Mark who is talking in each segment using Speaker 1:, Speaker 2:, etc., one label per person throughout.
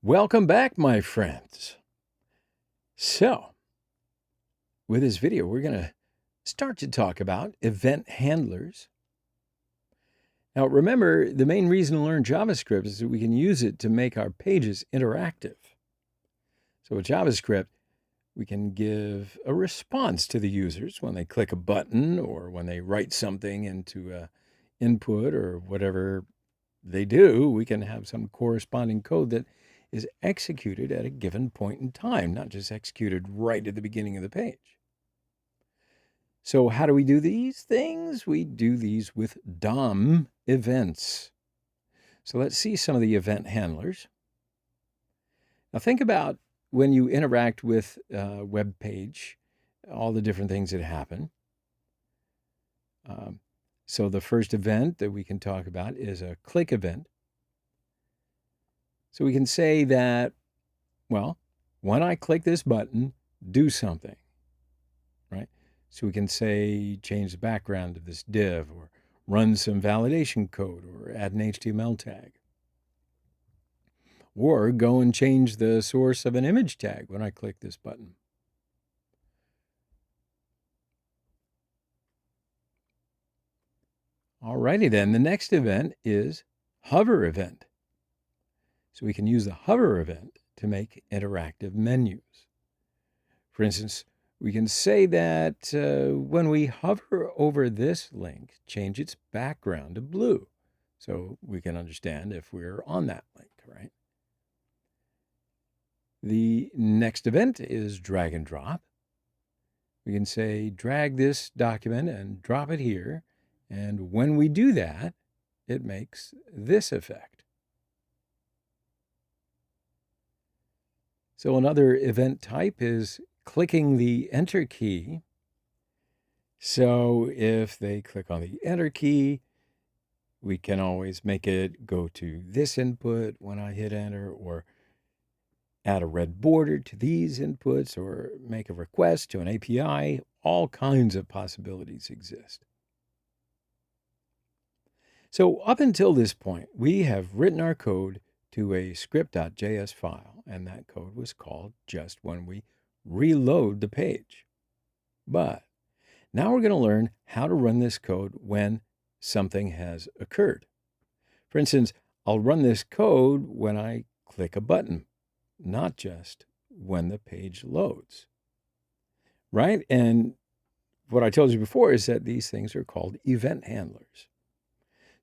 Speaker 1: Welcome back, my friends. So, with this video, we're going to start to talk about event handlers. Now, remember, the main reason to learn JavaScript is that we can use it to make our pages interactive. So with JavaScript, we can give a response to the users when they click a button or when they write something into an input or whatever they do. We can have some corresponding code that is executed at a given point in time, not just executed right at the beginning of the page. So how do we do these things? We do these with DOM events. So let's see some of the event handlers. Now think about when you interact with a web page, all the different things that happen. So the first event that we can talk about is a click event. So we can say that, well, when I click this button, do something, right? So we can say change the background of this div or run some validation code or add an HTML tag. Or go and change the source of an image tag when I click this button. Alrighty then, the next event is hover event. So we can use the hover event to make interactive menus. For instance, we can say that when we hover over this link, change its background to blue. So we can understand if we're on that link, right? The next event is drag and drop. We can say drag this document and drop it here. And when we do that, it makes this effect. So another event type is clicking the Enter key. So if they click on the Enter key, we can always make it go to this input when I hit Enter, or add a red border to these inputs, or make a request to an API. All kinds of possibilities exist. So up until this point, we have written our code to a script.js file, and that code was called just when we reload the page. But now we're going to learn how to run this code when something has occurred. For instance, I'll run this code when I click a button, not just when the page loads, right? And what I told you before is that these things are called event handlers.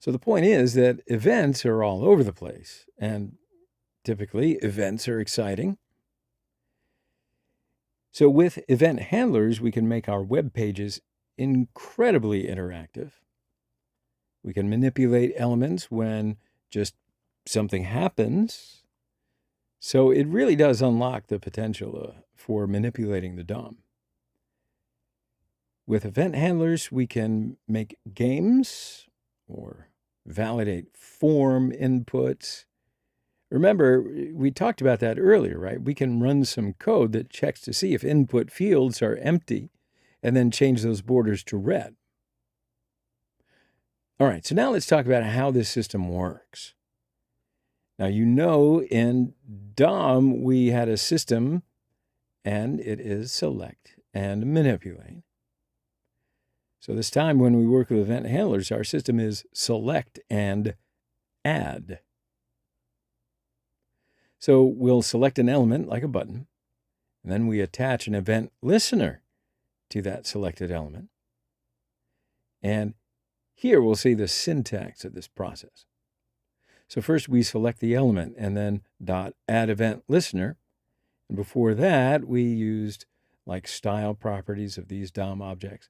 Speaker 1: So the point is that events are all over the place, and typically events are exciting. So with event handlers, we can make our web pages incredibly interactive. We can manipulate elements when just something happens. So it really does unlock the potential for manipulating the DOM. With event handlers, we can make games or validate form inputs. Remember, we talked about that earlier, right? We can run some code that checks to see if input fields are empty and then change those borders to red. All right, so now let's talk about how this system works. Now, you know, in DOM, we had a system, and it is select and manipulate. So this time when we work with event handlers, our system is select and add. So we'll select an element like a button, and then we attach an event listener to that selected element. And here we'll see the syntax of this process. So first we select the element and then .add event listener. And before that, we used like style properties of these DOM objects.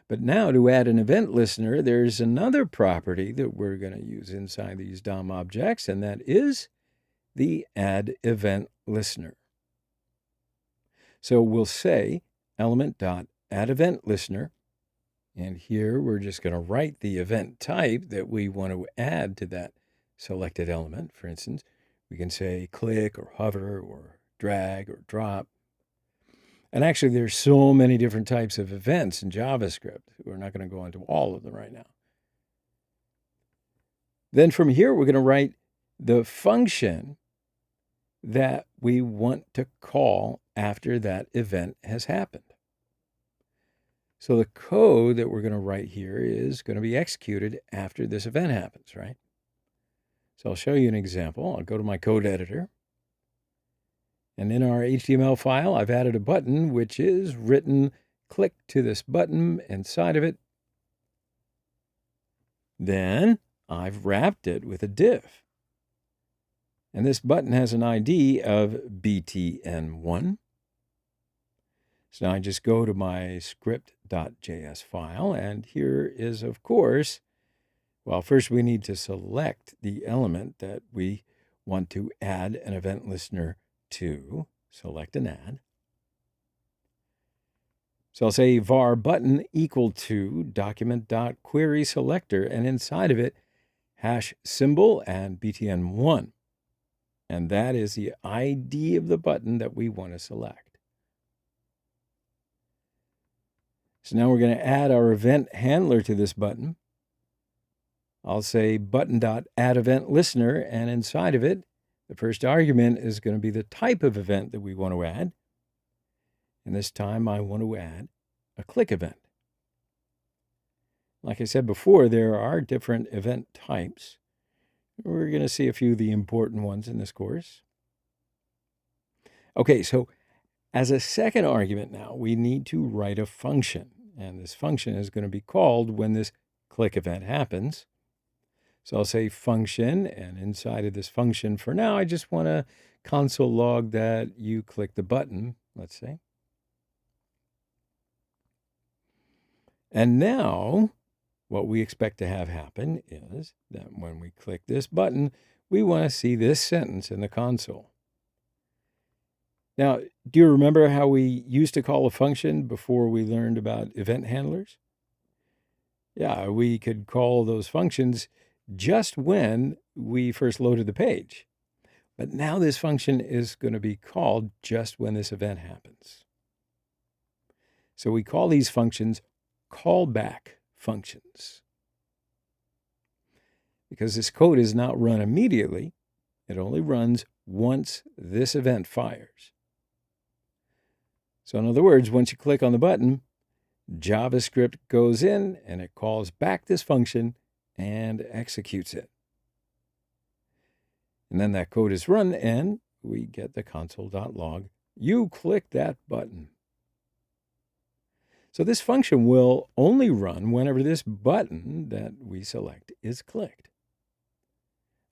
Speaker 1: But now to add an event listener, there's another property that we're going to use inside these DOM objects, and that is the add event listener. So we'll say element.add event listener, and here we're just going to write the event type that we want to add to that selected element. For instance, we can say click or hover or drag or drop. And actually, there's so many different types of events in JavaScript. We're not going to go into all of them right now. Then from here, we're going to write the function that we want to call after that event has happened. So the code that we're going to write here is going to be executed after this event happens, right? So I'll show you an example. I'll go to my code editor. And in our HTML file, I've added a button which is written, click to this button inside of it. Then I've wrapped it with a div. And this button has an ID of btn1. So now I just go to my script.js file, and here is, of course, well, first we need to select the element that we want to add an event listener to. Select and add. So I'll say var button equal to document.querySelector, and inside of it, hash symbol and btn1. And that is the ID of the button that we want to select. So now we're going to add our event handler to this button. I'll say button.addEventListener, and inside of it, the first argument is going to be the type of event that we want to add. And this time I want to add a click event. Like I said before, there are different event types. We're going to see a few of the important ones in this course. Okay, so as a second argument now, we need to write a function. And this function is going to be called when this click event happens. So I'll say function, and inside of this function for now, I just want to console log that you click the button, let's say. And now what we expect to have happen is that when we click this button, we want to see this sentence in the console. Now, do you remember how we used to call a function before we learned about event handlers? Yeah, we could call those functions just when we first loaded the page. But now this function is going to be called just when this event happens. So we call these functions callback functions. Because this code is not run immediately, it only runs once this event fires. So in other words, once you click on the button, JavaScript goes in and it calls back this function and executes it. And then that code is run and we get the console.log. You click that button. So this function will only run whenever this button that we select is clicked.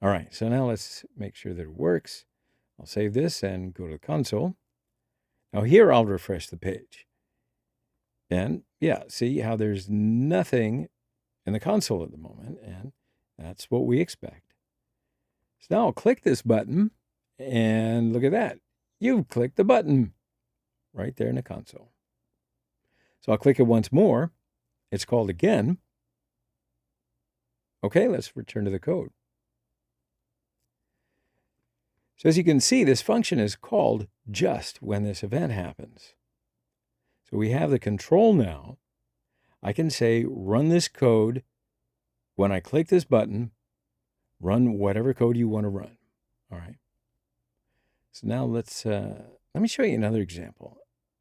Speaker 1: All right, so now let's make sure that it works. I'll save this and go to the console. Now here I'll refresh the page. And yeah, see how there's nothing in the console at the moment, and that's what we expect. So now I'll click this button, and look at that. You've clicked the button right there in the console. So I'll click it once more. It's called again. Okay, let's return to the code. So as you can see, this function is called just when this event happens. So we have the control now. I can say run this code when I click this button, run whatever code you want to run. All right. So now let me show you another example.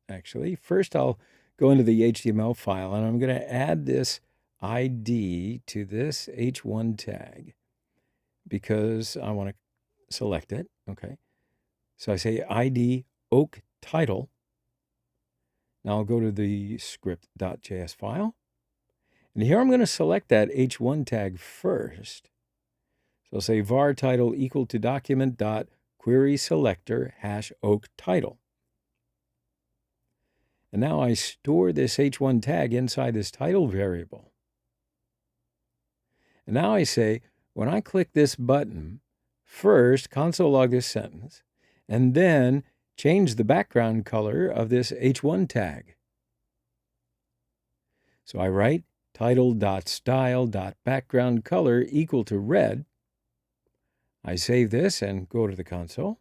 Speaker 1: Actually, first I'll go into the HTML file and I'm going to add this ID to this h1 tag because I want to select it. Okay. So I say ID oak title. Now I'll go to the script.js file. And here I'm going to select that h1 tag first. So I'll say var title equal to document.querySelector hash oak title. And now I store this h1 tag inside this title variable. And now I say, when I click this button, first console log this sentence, and then change the background color of this h1 tag. So I write title.style.background color equal to red. I save this and go to the console.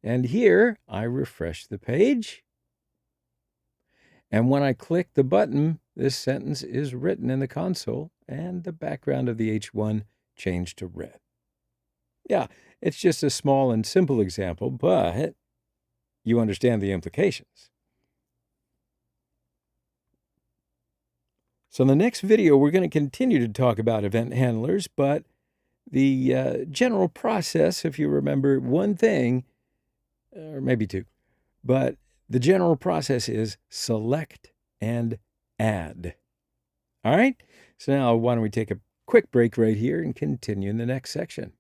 Speaker 1: And here I refresh the page. And when I click the button, this sentence is written in the console and the background of the h1 changed to red. Yeah, it's just a small and simple example, but you understand the implications. So in the next video, we're going to continue to talk about event handlers, but the general process, if you remember one thing, or maybe two, but the general process is select and add. All right? So now why don't we take a quick break right here and continue in the next section.